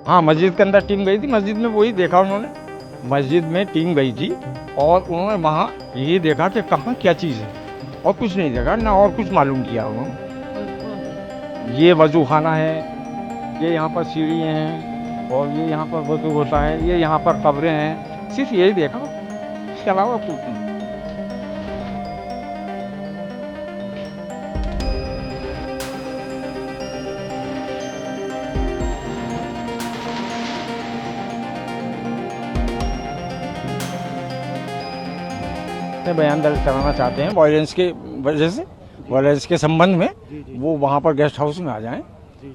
हाँ, मस्जिद के अंदर टीम गई थी। मस्जिद में वही देखा उन्होंने, मस्जिद में टीम गई थी और उन्होंने वहाँ ये देखा कि कहाँ क्या चीज़ है, और कुछ नहीं देखा ना, और कुछ मालूम किया उन्होंने। ये वजू खाना है, ये यहाँ पर सीढ़ियाँ हैं, और ये यहाँ पर वजू होता है, ये यहाँ पर कब्रें हैं, सिर्फ यही देखा, इसके अलावा कुछ नहीं। बयान दर्ज कराना चाहते हैं वायलेंस के वजह से, वायलेंस के संबंध में, वो वहाँ पर गेस्ट हाउस में आ जाएं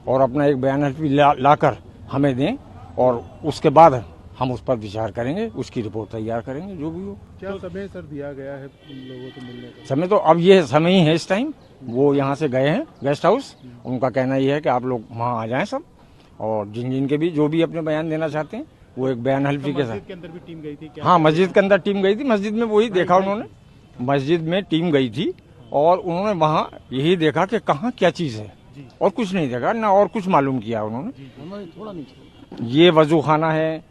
और अपना एक बयान हल्फी लाकर हमें दें, और उसके बाद हम उस पर विचार करेंगे, उसकी रिपोर्ट तैयार करेंगे, जो भी हो। क्या समय सर दिया गया है लोगों को मिलने का? समय तो अब ये समय ही है इस टाइम। वो यहाँ से गए हैं गेस्ट हाउस, उनका कहना ये है कि आप लोग वहाँ आ जाएं सब, और जिन जिन के भी जो भी अपने बयान देना चाहते हैं वो एक बयान हल्फी के साथ। मस्जिद के अंदर भी टीम गई थी क्या? हाँ, मस्जिद के अंदर टीम गई थी। मस्जिद में वही देखा उन्होंने, मस्जिद में टीम गई थी और उन्होंने वहाँ यही देखा कि कहाँ क्या चीज़ है, और कुछ नहीं देखा ना, और कुछ मालूम किया उन्होंने। ये वजू खाना है,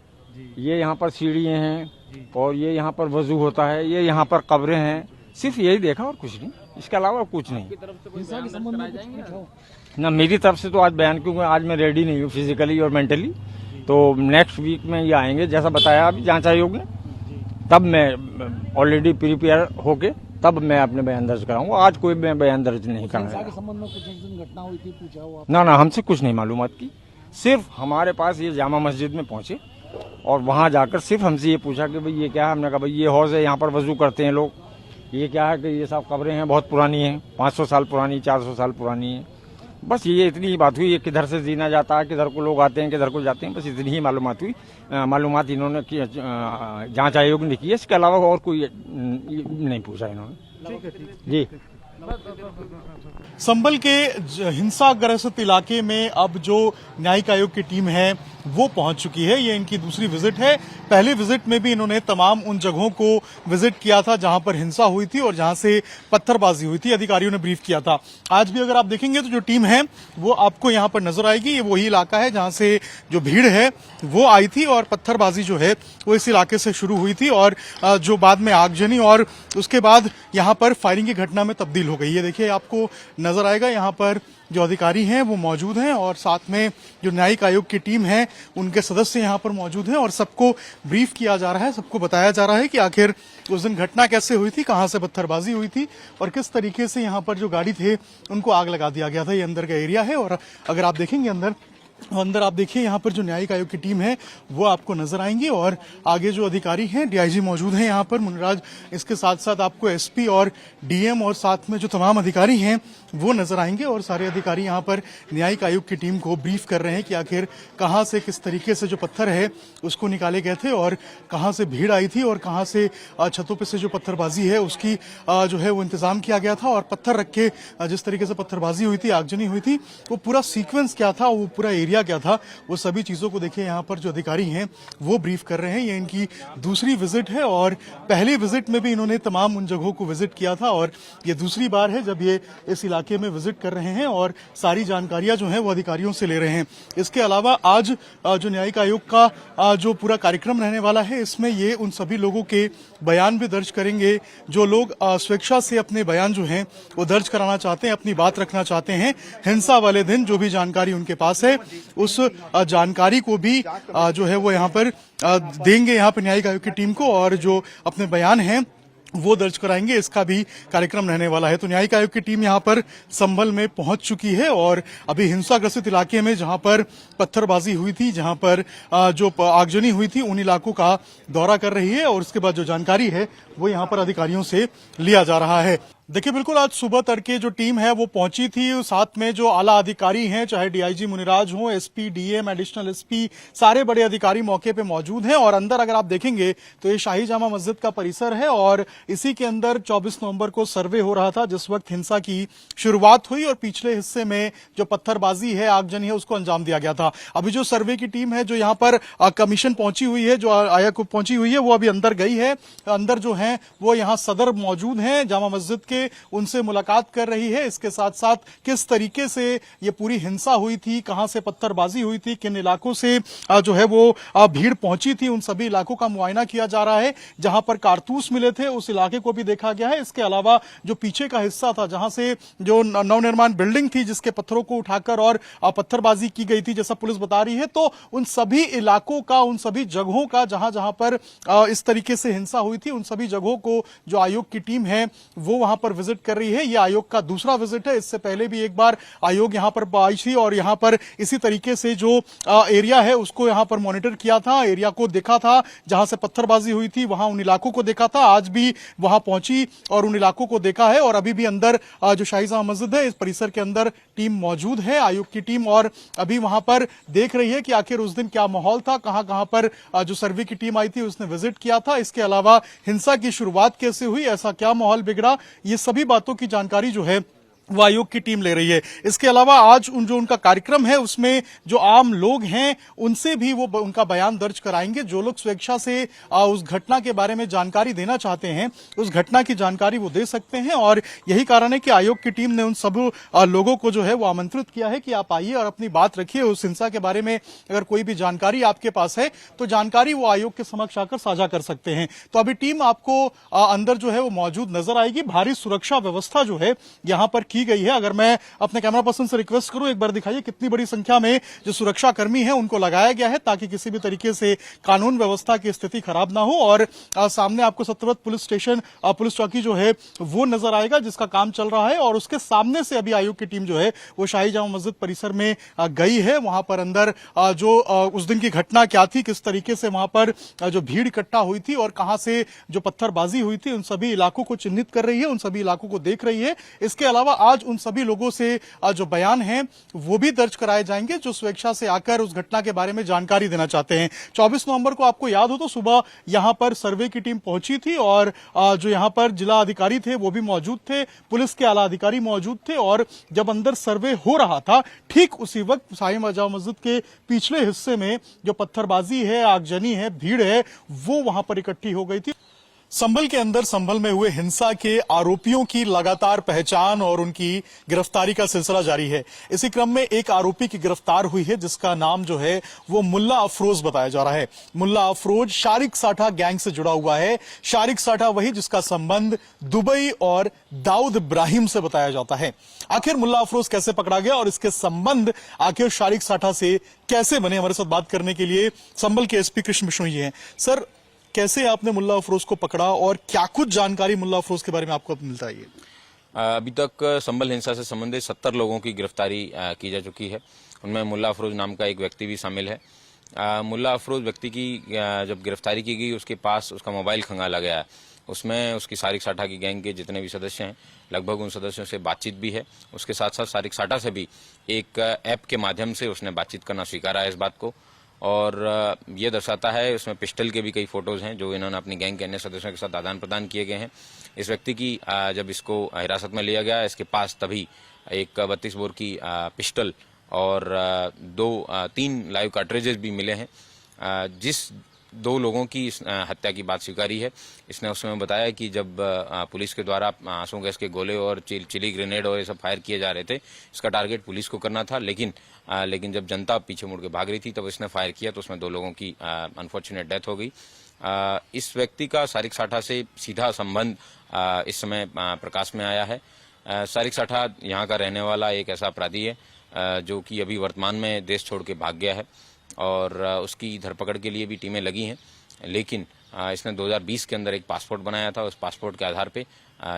ये यहाँ पर सीढ़ियाँ हैं, और ये यहाँ पर वजू होता है, ये यहाँ पर कब्रें हैं, सिर्फ यही देखा और कुछ नहीं, इसके अलावा कुछ नहीं। ना मेरी तरफ से तो आज बयान, क्योंकि आज मैं रेडी नहीं हूँ फिजिकली और मेंटली, तो नेक्स्ट वीक में ये आएंगे जैसा बताया अभी जांच आयोग ने, तब मैं ऑलरेडी प्रिपेयर होके तब मैं अपने बयान दर्ज कराऊंगा। आज कोई मैं बयान दर्ज नहीं कराऊंगा। संबंध में कुछ घटना हुई थी, पूछा हो ना हमसे कुछ नहीं मालूमात की, सिर्फ हमारे पास ये जामा मस्जिद में पहुंचे और वहां जाकर सिर्फ हमसे ये पूछा कि भाई ये क्या है। हमने कहा भाई ये हौज है, यहाँ पर वजू करते हैं लोग। ये क्या है कि ये सब कब्रें हैं, बहुत पुरानी हैं, 500 साल पुरानी, 400 साल पुरानी है। बस ये इतनी ही बात हुई। ये किधर से जीना जाता है, किधर को लोग आते हैं, किधर को जाते हैं, बस इतनी ही मालूमात हुई। मालूमात इन्होंने जांच आयोग ने की है, इसके अलावा और कोई नहीं पूछा इन्होंने। जी। संभल के हिंसाग्रस्त इलाके में अब जो न्यायिक आयोग की टीम है वो पहुंच चुकी है। ये इनकी दूसरी विजिट है। पहले विजिट में भी इन्होंने तमाम उन जगहों को विजिट किया था जहां पर हिंसा हुई थी और जहां से पत्थरबाजी हुई थी, अधिकारियों ने ब्रीफ किया था। आज भी अगर आप देखेंगे तो जो टीम है वो आपको यहां पर नजर आएगी। ये वही इलाका है जहां से जो भीड़ है वो आई थी और पत्थरबाजी जो है वो इस इलाके से शुरू हुई थी, और जो बाद में आगजनी और उसके बाद यहां पर फायरिंग की घटना में तब्दील हो गई है। देखिए आपको नजर आएगा यहाँ पर जो अधिकारी हैं वो मौजूद हैं, और साथ में जो न्यायिक आयोग की टीम है उनके सदस्य यहाँ पर मौजूद हैं, और सबको ब्रीफ किया जा रहा है, सबको बताया जा रहा है कि आखिर उस दिन घटना कैसे हुई थी, कहां से पत्थरबाजी हुई थी और किस तरीके से यहाँ पर जो गाड़ी थे उनको आग लगा दिया गया था। ये अंदर का एरिया है, और अगर आप देखेंगे अंदर आप देखिए यहाँ पर जो न्यायिक आयोग की टीम है वो आपको नजर आएंगी, और आगे जो अधिकारी हैं डीआईजी मौजूद हैं यहाँ पर मुनिराज, इसके साथ साथ आपको एसपी और डीएम और साथ में जो तमाम अधिकारी हैं वो नजर आएंगे, और सारे अधिकारी यहाँ पर न्यायिक आयोग की टीम को ब्रीफ कर रहे हैं कि आखिर कहाँ से किस तरीके से जो पत्थर है उसको निकाले गए थे और कहाँ से भीड़ आई थी और कहाँ से छतों पर से जो पत्थरबाजी है उसकी जो है वो इंतजाम किया गया था, और पत्थर रख के जिस तरीके से पत्थरबाजी हुई थी, आगजनी हुई थी, वो पूरा सीक्वेंस क्या था, वो पूरा एरिया क्या था, वो सभी चीजों को देखिए यहाँ पर जो अधिकारी हैं वो ब्रीफ कर रहे हैं। ये इनकी दूसरी विजिट है, और पहली विजिट में भी इन्होंने तमाम उन जगहों को विजिट किया था, और ये दूसरी बार है जब ये इस इलाके में विजिट कर रहे हैं और सारी जानकारियां जो है वो अधिकारियों से ले रहे हैं। इसके अलावा आज जो न्यायिक आयोग का जो पूरा कार्यक्रम रहने वाला है, इसमें ये उन सभी लोगों के बयान भी दर्ज करेंगे जो लोग स्वेच्छा से अपने बयान जो हैं वो दर्ज कराना चाहते हैं, अपनी बात रखना चाहते हैं। हिंसा वाले दिन जो भी जानकारी उनके पास है उस जानकारी को भी जो है वो यहाँ पर देंगे यहाँ पर न्यायिक आयोग की टीम को, और जो अपने बयान हैं वो दर्ज कराएंगे। इसका भी कार्यक्रम रहने वाला है। तो न्यायिक आयोग की टीम यहाँ पर संभल में पहुंच चुकी है, और अभी हिंसाग्रस्त इलाके में जहां पर पत्थरबाजी हुई थी, जहां पर जो आगजनी हुई थी, उन इलाकों का दौरा कर रही है, और उसके बाद जो जानकारी है वो यहाँ पर अधिकारियों से लिया जा रहा है। देखिए बिल्कुल आज सुबह तड़के जो टीम है वो पहुंची थी, साथ में जो आला अधिकारी हैं, चाहे डीआईजी मुनिराज हो, एसपी, डीएम, एडिशनल एसपी, सारे बड़े अधिकारी मौके पे मौजूद हैं। और अंदर अगर आप देखेंगे तो ये शाही जामा मस्जिद का परिसर है, और इसी के अंदर 24 नवंबर को सर्वे हो रहा था जिस वक्त हिंसा की शुरुआत हुई, और पिछले हिस्से में जो पत्थरबाजी है, आगजनी है, उसको अंजाम दिया गया था। अभी जो सर्वे की टीम है जो यहाँ पर कमीशन पहुंची हुई है, जो आयोग पहुंची हुई है, वो अभी अंदर गई है। अंदर जो है वो यहाँ सदर मौजूद है जामा मस्जिद के, जाके उनसे मुलाकात कर रही है। इसके साथ साथ किस तरीके से ये पूरी हिंसा हुई थी, कहां से पत्थरबाजी हुई थी, किन इलाकों से जो है वो भीड़ पहुंची थी, उन सभी इलाकों का मुआयना किया जा रहा है। जहां पर कारतूस मिले थे उस इलाके को भी देखा गया है। इसके अलावा जो पीछे का हिस्सा था जहां से जो नवनिर्माण बिल्डिंग थी जिसके पत्थरों को उठाकर और पत्थरबाजी की गई थी जैसा पुलिस बता रही है, तो उन सभी इलाकों का, उन सभी जगहों का जहां जहां पर इस तरीके से हिंसा हुई थी, उन सभी जगहों को जो आयोग की टीम है वो वहां पर विजिट कर रही है। यह आयोग का दूसरा विजिट है। इससे पहले भी एक बार आयोग यहां पर आई थी और यहां पर इसी तरीके से जो एरिया है उसको यहां पर मॉनिटर किया था, एरिया को देखा था जहां से पत्थरबाजी हुई थी, वहां उन इलाकों को देखा था। आज भी वहां पहुंची और उन इलाकों को देखा है और अभी भी अंदर जो शाही जामा मस्जिद है इस परिसर के अंदर टीम मौजूद है, आयोग की टीम, और अभी वहां पर देख रही है कि आखिर उस दिन क्या माहौल था, कहां कहां पर जो सर्वे की टीम आई थी उसने विजिट किया था। इसके अलावा हिंसा की शुरुआत कैसे हुई, ऐसा क्या माहौल बिगड़ा, ये सभी बातों की जानकारी जो है वो आयोग की टीम ले रही है। इसके अलावा आज जो उनका कार्यक्रम है उसमें जो आम लोग हैं उनसे भी वो उनका बयान दर्ज कराएंगे। जो लोग स्वेच्छा से उस घटना के बारे में जानकारी देना चाहते हैं उस घटना की जानकारी वो दे सकते हैं और यही कारण है कि आयोग की टीम ने उन सब लोगों को जो है वो आमंत्रित किया है कि आप आइए और अपनी बात रखिए। उस हिंसा के बारे में अगर कोई भी जानकारी आपके पास है तो जानकारी वो आयोग के समक्ष आकर साझा कर सकते हैं। तो अभी टीम आपको अंदर जो है वो मौजूद नजर आएगी। भारी सुरक्षा व्यवस्था जो है यहां पर की गई है। अगर मैं अपने कैमरा पर्सन से रिक्वेस्ट करूं एक बार दिखाइए कितनी बड़ी संख्या में जो सुरक्षा कर्मी है उनको लगाया गया है ताकि किसी भी तरीके से कानून व्यवस्था की स्थिति खराब ना हो। और सामने आपको सत्यव्रत पुलिस स्टेशन, पुलिस चौकी जो है वो नजर आएगा जिसका काम चल रहा है और उसके सामने से अभी आयोग की टीम जो है वो शाही जामा मस्जिद परिसर में गई है। वहां पर अंदर जो उस दिन की घटना क्या थी, किस तरीके से वहां पर जो भीड़ इकट्ठा हुई थी और कहां से जो पत्थरबाजी हुई थी, उन सभी इलाकों को चिन्हित कर रही है, उन सभी इलाकों को देख रही है। इसके अलावा आज उन सभी लोगों से जो बयान हैं वो भी दर्ज कराए जाएंगे जो स्वेच्छा से आकर उस घटना के बारे में जानकारी देना चाहते हैं। 24 नवंबर को आपको याद हो तो सुबह यहां पर सर्वे की टीम पहुंची थी और जो यहां पर जिला अधिकारी थे वो भी मौजूद थे, पुलिस के आला अधिकारी मौजूद थे और जब अंदर सर्वे हो रहा था ठीक उसी वक्त शाही जामा मस्जिद के पिछले हिस्से में जो पत्थरबाजी है, आगजनी है, भीड़ है, वो वहां पर इकट्ठी हो गई थी। संभल के अंदर संभल में हुए हिंसा के आरोपियों की लगातार पहचान और उनकी गिरफ्तारी का सिलसिला जारी है। इसी क्रम में एक आरोपी की गिरफ्तार हुई है जिसका नाम जो है वो मुल्ला अफरोज बताया जा रहा है। मुल्ला अफरोज शारिक साठा गैंग से जुड़ा हुआ है। शारिक साठा वही जिसका संबंध दुबई और दाऊद इब्राहिम से बताया जाता है। आखिर मुल्ला अफरोज कैसे पकड़ा गया और इसके संबंध आखिर शारिक साठा से कैसे बने, हमारे साथ बात करने के लिए संभल के एसपी कृष्ण बिश्नोई जी हैं। सर, कैसे आपने मुल्ला अफरोज को पकड़ा और क्या कुछ जानकारी मुल्ला अफरोज के बारे में आपको मिलता है? अभी तक संभल हिंसा से संबंधित 70 लोगों की गिरफ्तारी की जा चुकी है। उनमें मुल्ला अफरोज नाम का एक व्यक्ति भी शामिल है। मुल्ला अफरोज व्यक्ति की जब गिरफ्तारी की गई उसके पास उसका मोबाइल खंगाला गया। उसमें उसकी शारिक साठा की गैंग के जितने भी सदस्य हैं लगभग उन सदस्यों से बातचीत भी है। उसके साथ साथ शारिक साठा से भी एक ऐप के माध्यम से उसने बातचीत करना स्वीकारा है इस बात को। और ये दर्शाता है, उसमें पिस्टल के भी कई फोटोज हैं जो इन्होंने अपनी गैंग के अन्य सदस्यों के साथ आदान प्रदान किए गए हैं। इस व्यक्ति की जब इसको हिरासत में लिया गया इसके पास तभी एक 32 बोर की पिस्टल और 3 लाइव कार्ट्रिजेस भी मिले हैं। जिस 2 लोगों की हत्या की बात स्वीकारी है, इसने उस समय बताया कि जब पुलिस के द्वारा आंसू गैस के गोले और चिली ग्रेनेड और ये सब फायर किए जा रहे थे, इसका टारगेट पुलिस को करना था, लेकिन जब जनता पीछे मुड़ के भाग रही थी तब इसने फायर किया तो उसमें 2 लोगों की अनफॉर्चुनेट डेथ हो गई। इस व्यक्ति का शारिक साठा से सीधा संबंध इस समय प्रकाश में आया है। शारिक साठा यहाँ का रहने वाला एक ऐसा अपराधी है जो कि अभी वर्तमान में देश छोड़ के भाग गया है और उसकी धरपकड़ के लिए भी टीमें लगी हैं। लेकिन इसने 2020 के अंदर एक पासपोर्ट बनाया था, उस पासपोर्ट के आधार पे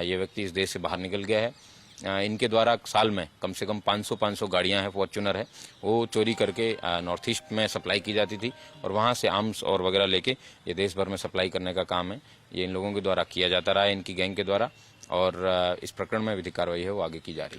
ये व्यक्ति इस देश से बाहर निकल गया है। इनके द्वारा साल में कम से कम 500 गाड़ियां हैं, फॉर्च्यूनर है, वो चोरी करके नॉर्थ ईस्ट में सप्लाई की जाती थी और वहां से आर्म्स और वगैरह लेके ये देश भर में सप्लाई करने का काम है। ये इन लोगों के द्वारा किया जाता रहा है, इनकी गैंग के द्वारा, और इस प्रकरण में विधिक कार्रवाई है वो आगे की जा रही है।